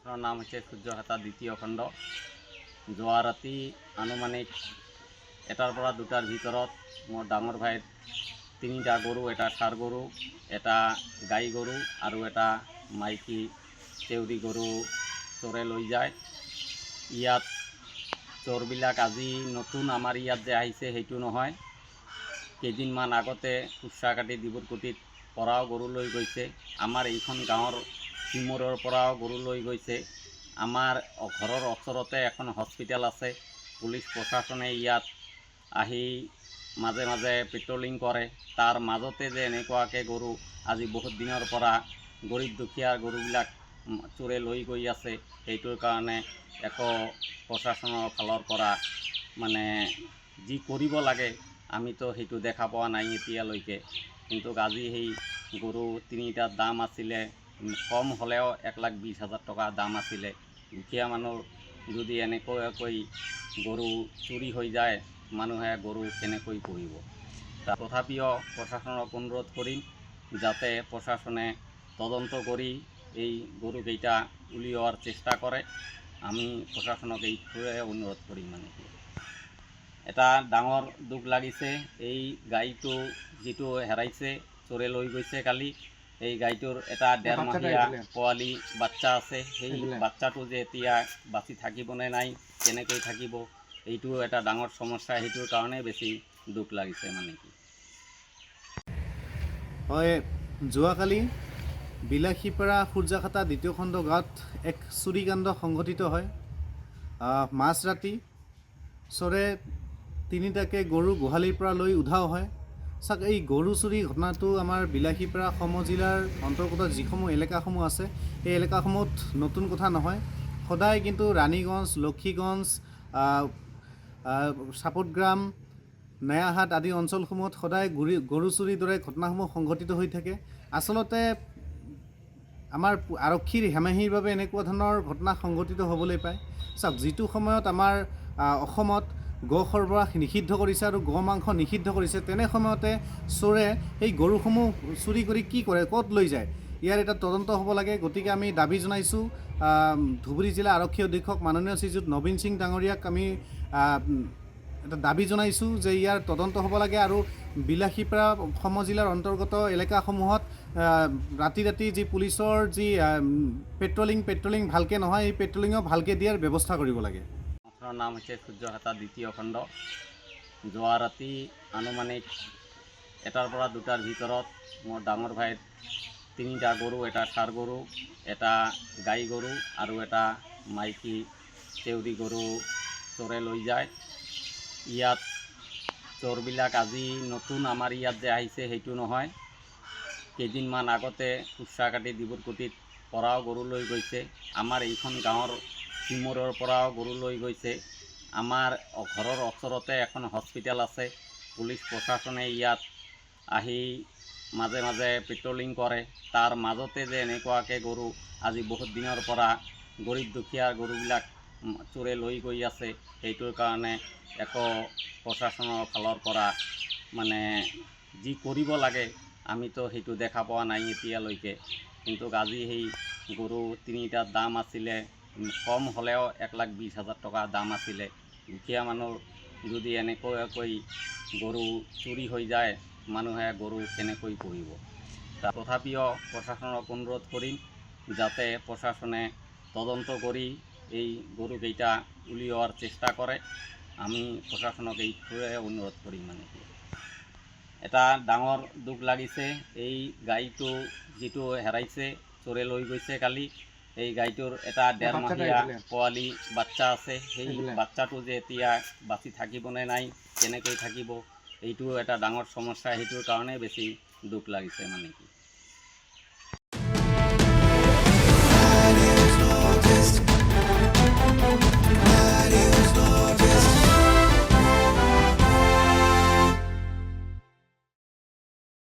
নাম হচ্ছে সূৰ্যহাতা দ্বিতীয় খণ্ড। যোৱা ৰাতি আনুমানিক এটাৰ পৰা দুটাৰ ভিতৰত মোৰ ডাঙৰ ভাইৰ তিনিটা গৰু, এটা ষাঁড় গৰু, এটা গাই গৰু আৰু এটা মাইকী চেউৰী গৰু চোৰে লৈ যায়। ইয়াত চোৰবিলাক আজি নতুন আমাৰ ইয়াত যে আহিছে সেইটো নহয়, কেইদিনমান আগতে কুৰ্চাকাটি ডিব্ৰুগড়িত পৰাও গৰু লৈ গৈছে। আমাৰ এইখন গাঁৱৰ চিমুৰৰ পৰাও গৰু লৈ গৈছে। আমাৰ ঘৰৰ ওচৰতে এখন হস্পিটেল আছে। পুলিচ প্ৰশাসনে ইয়াত আহি মাজে মাজে পেট্ৰলিং কৰে। তাৰ মাজতে যে এনেকুৱাকৈ গৰু আজি বহুত দিনৰ পৰা গৰীব দুখীয়া গৰুবিলাক চোৰে লৈ গৈ আছে, সেইটোৰ কাৰণে একো প্ৰশাসনৰ ফালৰ পৰা মানে যি কৰিব লাগে আমিতো সেইটো দেখা পোৱা নাই এতিয়ালৈকে। কিন্তু আজি সেই গৰু তিনিটাৰ দাম আছিলে কম হ'লেও 1,20,000 টকা দাম আছিলে। দুখীয়া মানুহ যদি এনেকুৱাকৈ গৰু চুৰি হৈ যায়, মানুহে গৰু কেনেকৈ পুহিব। তথাপিও প্ৰশাসনক অনুৰোধ কৰিম যাতে প্ৰশাসনে তদন্ত কৰি এই গৰুকেইটা উলিওৱাৰ চেষ্টা কৰে। আমি প্ৰশাসনক এইটোৱে অনুৰোধ কৰিম। এটা ডাঙৰ দুখ লাগিছে, এই গাইটো যিটো হেৰাইছে, চোৰে লৈ গৈছে কালি, এই গাইটোৰ এটা 1.5 মাহীয়া পোৱালি বাচ্চা আছে। সেই বাচ্চাটো যে এতিয়া বাচি থাকিবনে নাই, কেনেকৈ থাকিব, এইটো এটা ডাঙৰ সমস্যা। সেইটোৰ কাৰণে বেছি দুখ লাগিছে হয়, যোৱাকালি বিলাসীপাৰা সূৰ্যহাতা দ্বিতীয় খণ্ড গাঁৱত এক চুৰিকাণ্ড সংঘটিত হয়। মাজৰাতি চোৰে তিনিটাকৈ গৰু গোহালিৰ পৰা লৈ উধাও হয়। চাওক, এই গৰু চুৰি ঘটনাটো আমাৰ বিলাসীপাৰা সমজিলাৰ অন্তৰ্গত যিসমূহ এলেকাসমূহ আছে, এই এলেকাসমূহত নতুন কথা নহয়। সদায় কিন্তু ৰাণীগঞ্জ, লক্ষীগঞ্জ, চাপতগ্ৰাম, নয়াহাট আদি অঞ্চলসমূহত সদায় গৰু চুৰিৰ দৰে ঘটনাসমূহ সংঘটিত হৈ থাকে। আচলতে আমাৰ আৰক্ষীৰ হেমাহিৰ বাবে এনেকুৱা ধৰণৰ ঘটনা সংঘটিত হ'বলৈ পায়। চাওক, যিটো সময়ত আমাৰ অসমত গো সৰবৰাহ নিষিদ্ধ কৰিছে আৰু গো মাংস নিষিদ্ধ কৰিছে, তেনে সময়তে চোৰে এই গৰুসমূহ চুৰি কৰি কি কৰে, ক'ত লৈ যায়, ইয়াৰ এটা তদন্ত হ'ব লাগে। গতিকে আমি দাবী জনাইছোঁ ধুবুৰী জিলা আৰক্ষী অধীক্ষক মাননীয় শ্ৰীযুত নবীন সিং ডাঙৰীয়াক আমি এটা দাবী জনাইছোঁ যে ইয়াৰ তদন্ত হ'ব লাগে আৰু বিলাসীপাৰা সমজিলাৰ অন্তৰ্গত এলেকাসমূহত ৰাতি ৰাতি যি পুলিচৰ যি পেট্ৰলিং ভালকৈ নহয়, এই পেট্ৰলিঙো ভালকৈ দিয়াৰ ব্যৱস্থা কৰিব লাগে। আপোনাৰ নাম হৈছে সূৰ্যহাতা দ্বিতীয় খণ্ড। যোৱা ৰাতি আনুমানিক এটাৰ পৰা দুটাৰ ভিতৰত মোৰ ডাঙৰ ভাইৰ তিনিটা গৰু, এটা ষাঁড় গৰু, এটা গাই গৰু আৰু এটা মাইকী চেউৰী গৰু চোৰে লৈ যায়। ইয়াত চোৰবিলাক আজি নতুন আমাৰ ইয়াত যে আহিছে সেইটো নহয়, কেইদিনমান আগতে কুৰ্চাকাটি ডিব্ৰুগড়িত পৰাও গৰু লৈ গৈছে। আমাৰ এইখন গাঁৱৰ চিমুৰৰ পৰাও গৰু লৈ গৈছে। আমাৰ ঘৰৰ ওচৰতে এখন হস্পিটেল আছে। পুলিচ প্ৰশাসনে ইয়াত আহি মাজে মাজে পেট্ৰলিং কৰে। তাৰ মাজতে যে এনেকুৱাকৈ গৰু আজি বহুত দিনৰ পৰা গৰীব দুখীয়া গৰুবিলাক চোৰে লৈ গৈ আছে, সেইটোৰ কাৰণে একো প্ৰশাসনৰ ফালৰ পৰা মানে যি কৰিব লাগে আমিতো সেইটো দেখা পোৱা নাই এতিয়ালৈকে। কিন্তু আজি সেই গৰু তিনিটাৰ দাম আছিলে কম হ'লেও 1,20,000 টকা দাম আছিলে। দুখীয়া মানুহ যদি এনেকুৱাকৈ গৰু চুৰি হৈ যায়, মানুহে গৰু কেনেকৈ পুহিব। তথাপিও প্ৰশাসনক অনুৰোধ কৰিম যাতে প্ৰশাসনে তদন্ত কৰি এই গৰুকেইটা উলিওৱাৰ চেষ্টা কৰে। আমি প্ৰশাসনক এইটোৱে অনুৰোধ কৰিম। এটা ডাঙৰ দুখ লাগিছে, এই গাইটো যিটো হেৰাইছে, চোৰে লৈ গৈছে কালি, এই গাইটোৰ এটা 1.5 মাহীয়া পোৱালি বাচ্চা আছে। সেই বাচ্চাটো যে এতিয়া বাচি থাকিবনে নাই, কেনেকৈ থাকিব, এইটো এটা ডাঙৰ সমস্যা। সেইটোৰ কাৰণে বেছি দুখ লাগিছে